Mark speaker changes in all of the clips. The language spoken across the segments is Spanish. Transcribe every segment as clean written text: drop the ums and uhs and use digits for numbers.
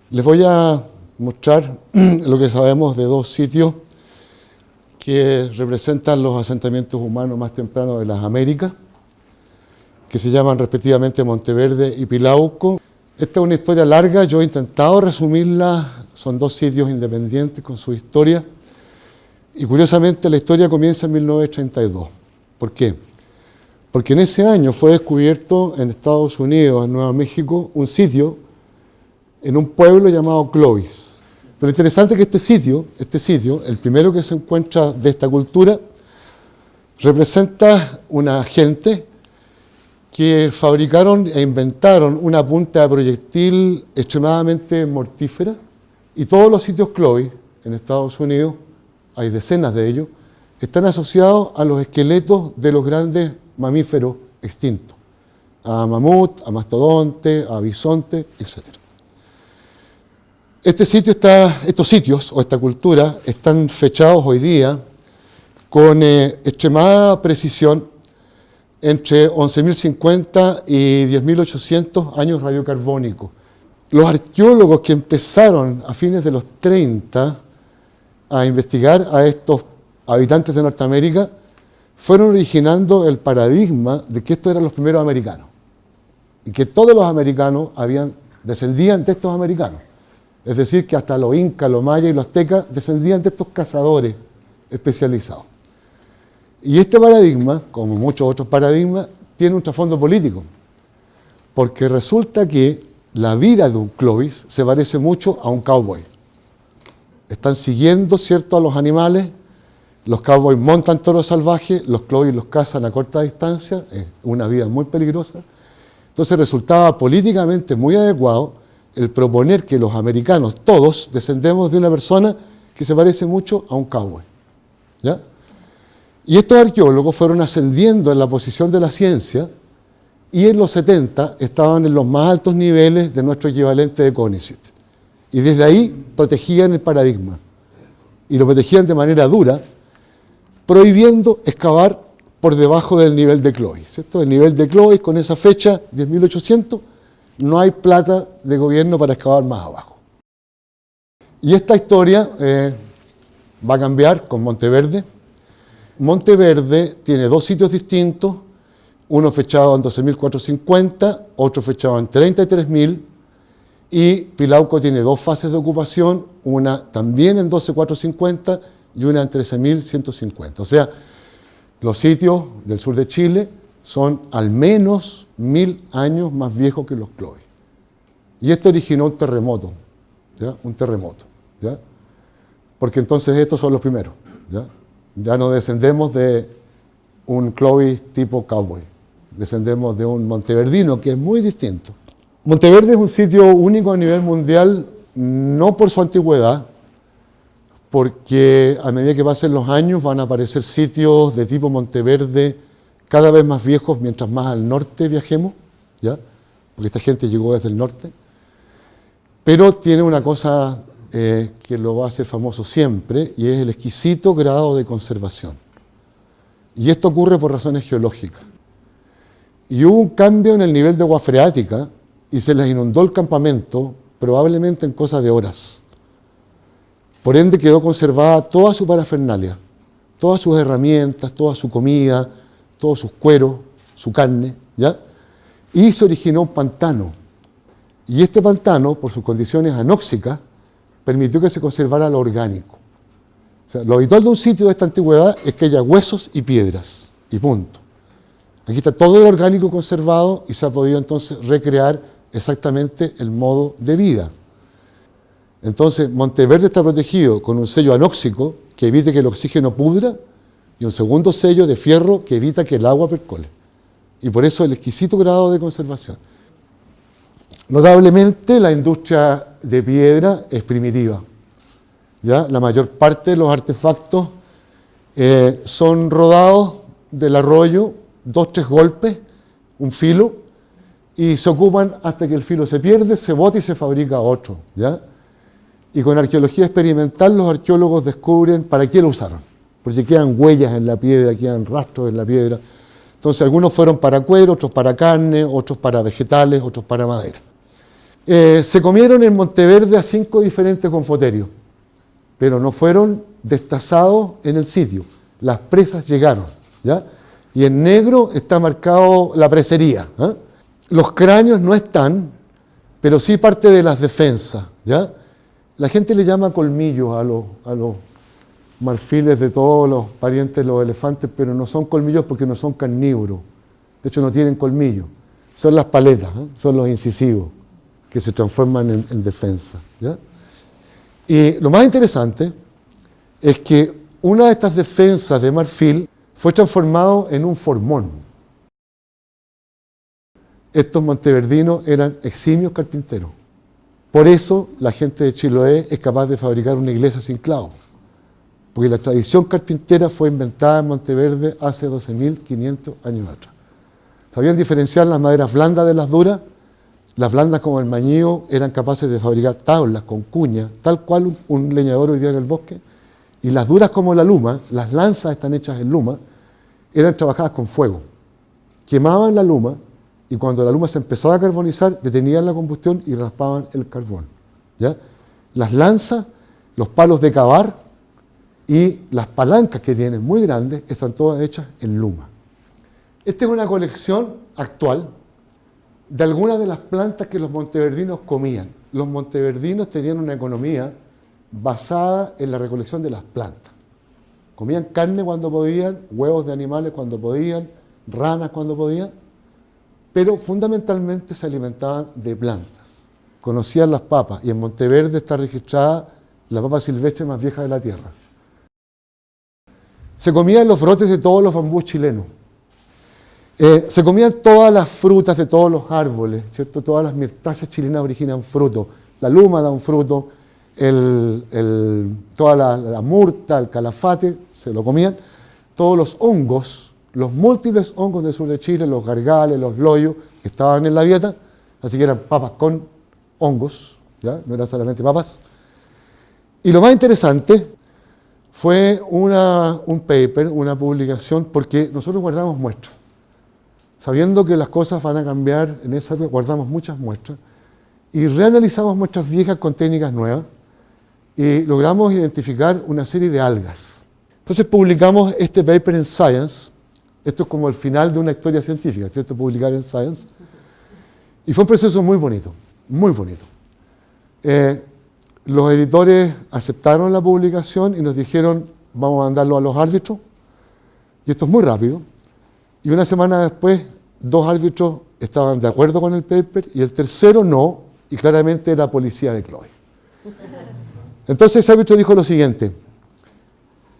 Speaker 1: Les voy a mostrar lo que sabemos de dos sitios que representan los asentamientos humanos más tempranos de las Américas, que se llaman respectivamente Monteverde y Pilauco. Esta es una historia larga, yo he intentado resumirla, son dos sitios independientes con su historia, y curiosamente la historia comienza en 1932. ¿Por qué? Porque en ese año fue descubierto en Estados Unidos, en Nuevo México, un sitio en un pueblo llamado Clovis. Pero interesante que este sitio, el primero que se encuentra de esta cultura, representa una gente que fabricaron e inventaron una punta de proyectil extremadamente mortífera, y todos los sitios Clovis en Estados Unidos, hay decenas de ellos, están asociados a los esqueletos de los grandes mamíferos extintos, a mamut, a mastodonte, a bisonte, etc. Estos sitios o esta cultura están fechados hoy día con extremada precisión entre 11.050 y 10.800 años radiocarbónicos. Los arqueólogos que empezaron a fines de los 30 a investigar a estos habitantes de Norteamérica fueron originando el paradigma de que estos eran los primeros americanos y que todos los americanos descendían de estos americanos. Es decir, que hasta los incas, los mayas y los aztecas descendían de estos cazadores especializados. Y este paradigma, como muchos otros paradigmas, tiene un trasfondo político, porque resulta que la vida de un Clovis se parece mucho a un cowboy. Están siguiendo, ¿cierto?, a los animales, los cowboys montan toros salvajes, los Clovis los cazan a corta distancia, es una vida muy peligrosa. Entonces resultaba políticamente muy adecuado el proponer que los americanos, todos, descendemos de una persona que se parece mucho a un cowboy, ¿ya? Y estos arqueólogos fueron ascendiendo en la posición de la ciencia y en los 70 estaban en los más altos niveles de nuestro equivalente de CONICET. Y desde ahí protegían el paradigma. Y lo protegían de manera dura, prohibiendo excavar por debajo del nivel de Clovis, ¿cierto? El nivel de Clovis, con esa fecha, 10.800, no hay plata de gobierno para excavar más abajo. Y esta historia va a cambiar con Monteverde. Monteverde tiene dos sitios distintos, uno fechado en 12.450, otro fechado en 33.000, y Pilauco tiene dos fases de ocupación, una también en 12.450 y una en 13.150. O sea, los sitios del sur de Chile son al menos 1.000 años más viejos que los Clovis. Y esto originó un terremoto, ¿ya? Un terremoto, ¿ya? Porque entonces estos son los primeros, ¿ya? Ya no descendemos de un Clovis tipo cowboy, descendemos de un monteverdino, que es muy distinto. Monteverde es un sitio único a nivel mundial, no por su antigüedad, porque a medida que pasen los años van a aparecer sitios de tipo Monteverde cada vez más viejos mientras más al norte viajemos, ¿ya? Porque esta gente llegó desde el norte. Pero tiene una cosa que lo va a hacer famoso siempre, y es el exquisito grado de conservación. Y esto ocurre por razones geológicas. Y hubo un cambio en el nivel de agua freática y se les inundó el campamento, probablemente en cosa de horas. Por ende quedó conservada toda su parafernalia, todas sus herramientas, toda su comida, todos sus cueros, su carne, ¿ya? Y se originó un pantano. Y este pantano, por sus condiciones anóxicas, permitió que se conservara lo orgánico. O sea, lo habitual de un sitio de esta antigüedad es que haya huesos y piedras, y punto. Aquí está todo lo orgánico conservado y se ha podido entonces recrear exactamente el modo de vida. Entonces, Monteverde está protegido con un sello anóxico que evite que el oxígeno pudra y un segundo sello de fierro que evita que el agua percole. Y por eso el exquisito grado de conservación. Notablemente, la industria de piedra es primitiva, ¿ya? La mayor parte de los artefactos son rodados del arroyo, 2-3 golpes, un filo, y se ocupan hasta que el filo se pierde, se bota y se fabrica otro, ¿ya? Y con arqueología experimental los arqueólogos descubren para qué lo usaron, porque quedan huellas en la piedra, quedan rastros en la piedra. Entonces algunos fueron para cuero, otros para carne, otros para vegetales, otros para madera. Se comieron en Monteverde a 5 diferentes confoterios, pero no fueron destazados en el sitio. Las presas llegaron, ¿ya? Y en negro está marcado la presería, ¿eh? Los cráneos no están, pero sí parte de las defensas, ¿ya? La gente le llama colmillos a los marfiles de todos los parientes de los elefantes, pero no son colmillos porque no son carnívoros. De hecho, no tienen colmillos. Son las paletas, ¿eh? Son los incisivos que se transforman en defensa, ¿ya? Y lo más interesante es que una de estas defensas de marfil fue transformado en un formón. Estos monteverdinos eran eximios carpinteros. Por eso la gente de Chiloé es capaz de fabricar una iglesia sin clavos. Porque la tradición carpintera fue inventada en Monteverde hace 12.500 años atrás. Sabían diferenciar las maderas blandas de las duras. Las blandas como el mañío eran capaces de fabricar tablas con cuña, tal cual un leñador hoy día en el bosque. Y las duras como la luma, las lanzas están hechas en luma, eran trabajadas con fuego. Quemaban la luma y cuando la luma se empezaba a carbonizar, detenían la combustión y raspaban el carbón, ¿ya? Las lanzas, los palos de cavar y las palancas que tienen muy grandes están todas hechas en luma. Esta es una colección actual de algunas de las plantas que los monteverdinos comían. Los monteverdinos tenían una economía basada en la recolección de las plantas. Comían carne cuando podían, huevos de animales cuando podían, ranas cuando podían, pero fundamentalmente se alimentaban de plantas. Conocían las papas y en Monteverde está registrada la papa silvestre más vieja de la tierra. Se comían los brotes de todos los bambús chilenos. Se comían todas las frutas de todos los árboles, ¿cierto? Todas las mirtáceas chilenas originan fruto. La luma da un fruto, toda la murta, el calafate, se lo comían. Todos los hongos, los múltiples hongos del sur de Chile, los gargales, los loyos, estaban en la dieta, así que eran papas con hongos, ¿ya? No eran solamente papas. Y lo más interesante fue un paper, una publicación, porque nosotros guardamos muestras. Sabiendo que las cosas van a cambiar, en esa época guardamos muchas muestras y reanalizamos muestras viejas con técnicas nuevas y logramos identificar una serie de algas. Entonces publicamos este paper en Science. Esto es como el final de una historia científica, ¿cierto? Publicar en Science. Y fue un proceso muy bonito, muy bonito. Los editores aceptaron la publicación y nos dijeron, vamos a mandarlo a los árbitros. Y esto es muy rápido. Y una semana después, 2 árbitros estaban de acuerdo con el paper y el tercero no, y claramente era policía de Chloe. Entonces ese árbitro dijo lo siguiente: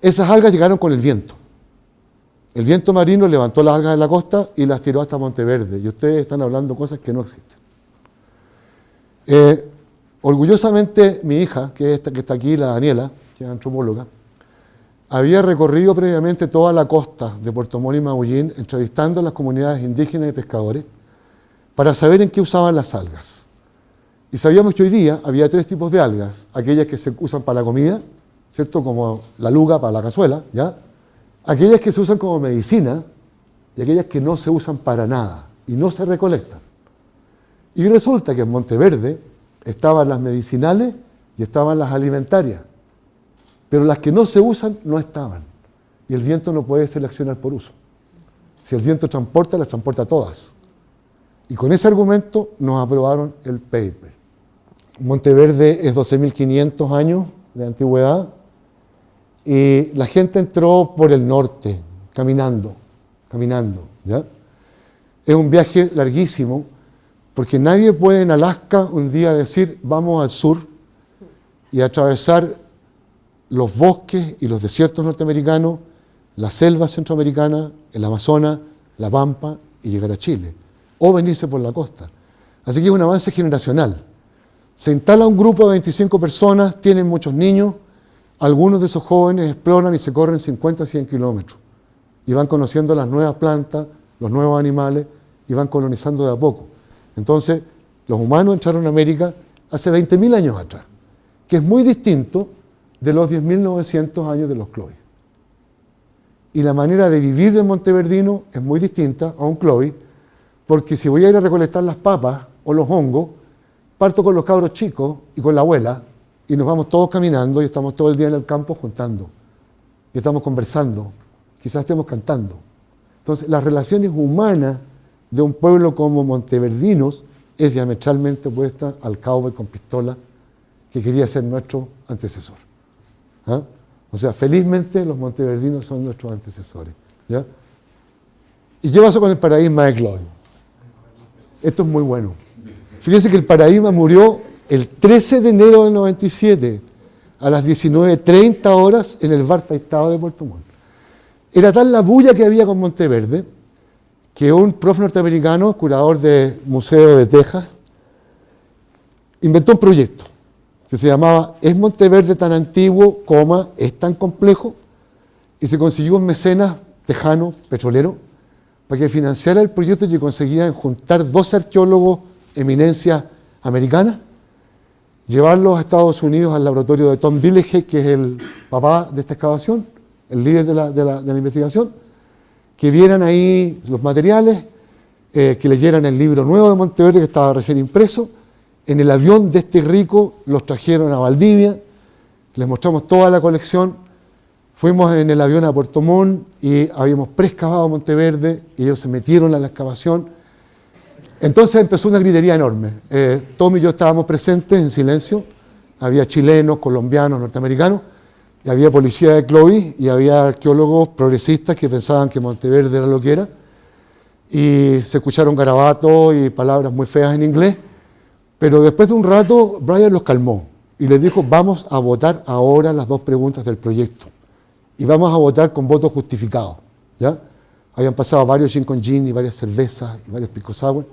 Speaker 1: esas algas llegaron con el viento. El viento marino levantó las algas de la costa y las tiró hasta Monteverde, y ustedes están hablando cosas que no existen. Orgullosamente mi hija, que está aquí, la Daniela, que es antropóloga, había recorrido previamente toda la costa de Puerto Montt y Maullín, entrevistando a las comunidades indígenas y pescadores, para saber en qué usaban las algas. Y sabíamos que hoy día había 3 tipos de algas: aquellas que se usan para la comida, ¿cierto? Como la luga para la cazuela, ¿ya? Aquellas que se usan como medicina y aquellas que no se usan para nada y no se recolectan. Y resulta que en Monteverde estaban las medicinales y estaban las alimentarias, pero las que no se usan no estaban. Y el viento no puede seleccionar por uso. Si el viento transporta, las transporta todas. Y con ese argumento nos aprobaron el paper. Monteverde es 12.500 años de antigüedad y la gente entró por el norte, caminando, ¿ya? Es un viaje larguísimo porque nadie puede en Alaska un día decir vamos al sur y atravesar los bosques y los desiertos norteamericanos, la selva centroamericana, el Amazonas, la Pampa y llegar a Chile, o venirse por la costa. Así que es un avance generacional. Se instala un grupo de 25 personas, tienen muchos niños, algunos de esos jóvenes exploran y se corren 50 a 100 kilómetros y van conociendo las nuevas plantas, los nuevos animales y van colonizando de a poco. Entonces, los humanos entraron a América hace 20.000 años atrás, que es muy distinto de los 10.900 años de los Chloe. Y la manera de vivir del monteverdino es muy distinta a un Chloe, porque si voy a ir a recolectar las papas o los hongos, parto con los cabros chicos y con la abuela, y nos vamos todos caminando y estamos todo el día en el campo juntando. Y estamos conversando, quizás estemos cantando. Entonces, las relaciones humanas de un pueblo como Monteverdinos es diametralmente opuesta al cowboy con pistola que quería ser nuestro antecesor. ¿Ah? O sea, felizmente los monteverdinos son nuestros antecesores. ¿Ya? ¿Y qué pasó con el paradigma de Chloe? Esto es muy bueno. Fíjense que el paradigma murió el 13 de enero del 97 a las 19:30 horas en el bar Taitao de Puerto Montt. Era tal la bulla que había con Monteverde que un profe norteamericano, curador del Museo de Texas, inventó un proyecto que se llamaba ¿Es Monteverde tan antiguo, es tan complejo? Y se consiguió un mecenas tejano, petrolero, para que financiara el proyecto que conseguían juntar 12 arqueólogos, eminencias americanas, llevarlos a Estados Unidos al laboratorio de Tom Village, que es el papá de esta excavación, el líder de la investigación, que vieran ahí los materiales, que leyeran el libro nuevo de Monteverde, que estaba recién impreso. En el avión de este rico los trajeron a Valdivia, les mostramos toda la colección, fuimos en el avión a Puerto Montt y habíamos preexcavado Monteverde y ellos se metieron a la excavación. Entonces empezó una gritería enorme. Tom y yo estábamos presentes en silencio, había chilenos, colombianos, norteamericanos, y había policía de Chloe y había arqueólogos progresistas que pensaban que Monteverde era lo que era, y se escucharon garabatos y palabras muy feas en inglés. Pero después de un rato, Brian los calmó y les dijo, vamos a votar ahora las 2 preguntas del proyecto. Y vamos a votar con votos justificados. ¿Ya? Habían pasado varios gin con gin y varias cervezas y varios pisco sour.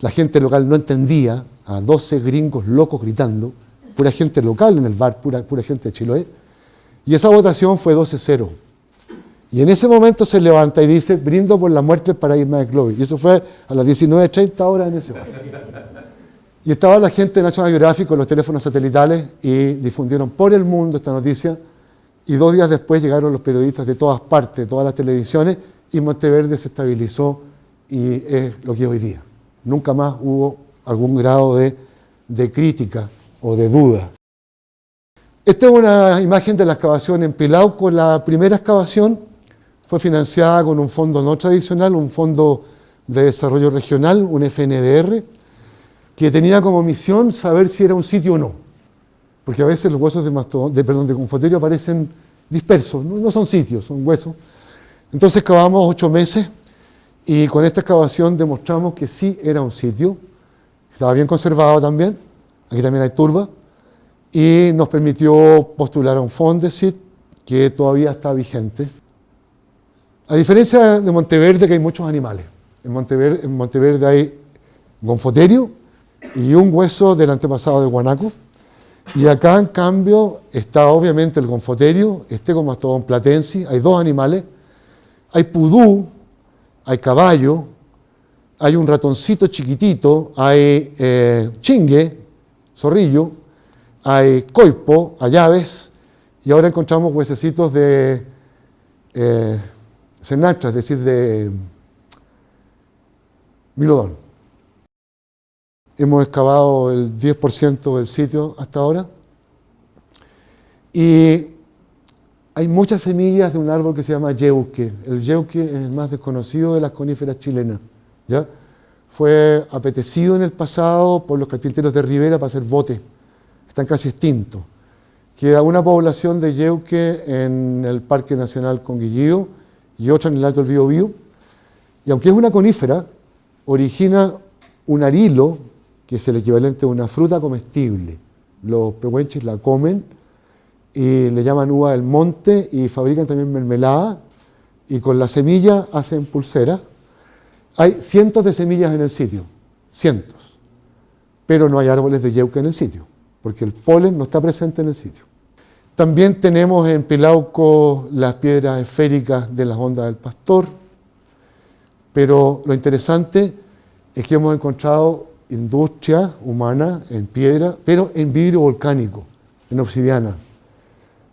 Speaker 1: La gente local no entendía a 12 gringos locos gritando, pura gente local en el bar, pura gente de Chiloé. Y esa votación fue 12-0. Y en ese momento se levanta y dice, brindo por la muerte del paradigma de Chloe. Y eso fue a las 19:30 horas en ese bar. Y estaba la gente de National Geographic con los teléfonos satelitales y difundieron por el mundo esta noticia. Y 2 días después llegaron los periodistas de todas partes, de todas las televisiones, y Monteverde se estabilizó y es lo que es hoy día. Nunca más hubo algún grado de crítica o de duda. Esta es una imagen de la excavación en Pilauco. La primera excavación fue financiada con un fondo no tradicional, un fondo de desarrollo regional, un FNDR, que tenía como misión saber si era un sitio o no. Porque a veces los huesos de Confoterio aparecen dispersos, no son sitios, son huesos. Entonces excavamos 8 meses y con esta excavación demostramos que sí era un sitio, estaba bien conservado también, aquí también hay turba, y nos permitió postular a un Fondesit que todavía está vigente. A diferencia de Monteverde, que hay muchos animales. En Monteverde hay Gonfoterio y un hueso del antepasado de Guanaco. Y acá, en cambio, está obviamente el Gonfoterio, como mastodon platensis, hay 2 animales, hay pudú, hay caballo, hay un ratoncito chiquitito, hay chingue, zorrillo, hay coipo, hay aves, y ahora encontramos huesecitos de cenacha, es decir, de milodón. Hemos excavado el 10% del sitio hasta ahora. Y hay muchas semillas de un árbol que se llama yeuque. El yeuque es el más desconocido de las coníferas chilenas. ¿Ya? Fue apetecido en el pasado por los carpinteros de Rivera para hacer botes. Están casi extintos. Queda una población de yeuque en el Parque Nacional Conguillío y otra en el Alto del Biobío. Y aunque es una conífera, origina un arilo, que es el equivalente a una fruta comestible. Los pehuenches la comen y le llaman uva del monte y fabrican también mermelada y con la semilla hacen pulseras. Hay cientos de semillas en el sitio, cientos, pero no hay árboles de yeuque en el sitio, porque el polen no está presente en el sitio. También tenemos en Pilauco las piedras esféricas de las ondas del Pastor, pero lo interesante es que hemos encontrado industria humana en piedra, pero en vidrio volcánico, en obsidiana.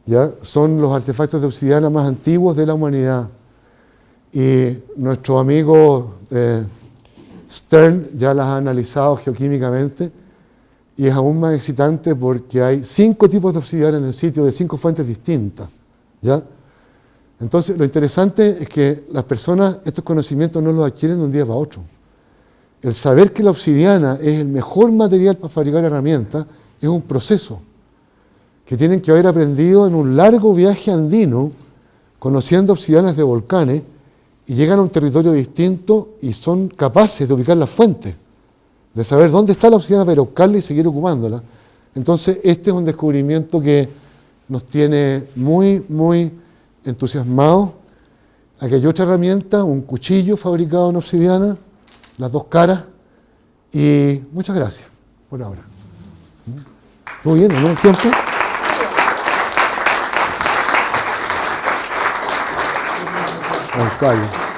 Speaker 1: ¿Ya? Son los artefactos de obsidiana más antiguos de la humanidad. Y nuestro amigo Stern ya las ha analizado geoquímicamente y es aún más excitante porque hay 5 tipos de obsidiana en el sitio de 5 fuentes distintas, ¿ya? Entonces, lo interesante es que las personas estos conocimientos no los adquieren de un día para otro. El saber que la obsidiana es el mejor material para fabricar herramientas es un proceso que tienen que haber aprendido en un largo viaje andino, conociendo obsidianas de volcanes, y llegan a un territorio distinto y son capaces de ubicar las fuentes, de saber dónde está la obsidiana para buscarla y seguir ocupándola. Entonces, este es un descubrimiento que nos tiene muy, muy entusiasmados. Aquí hay otra herramienta, un cuchillo fabricado en obsidiana, las 2 caras, y muchas gracias por ahora. ¿Todo bien, no? ¿El tiempo? Al callo.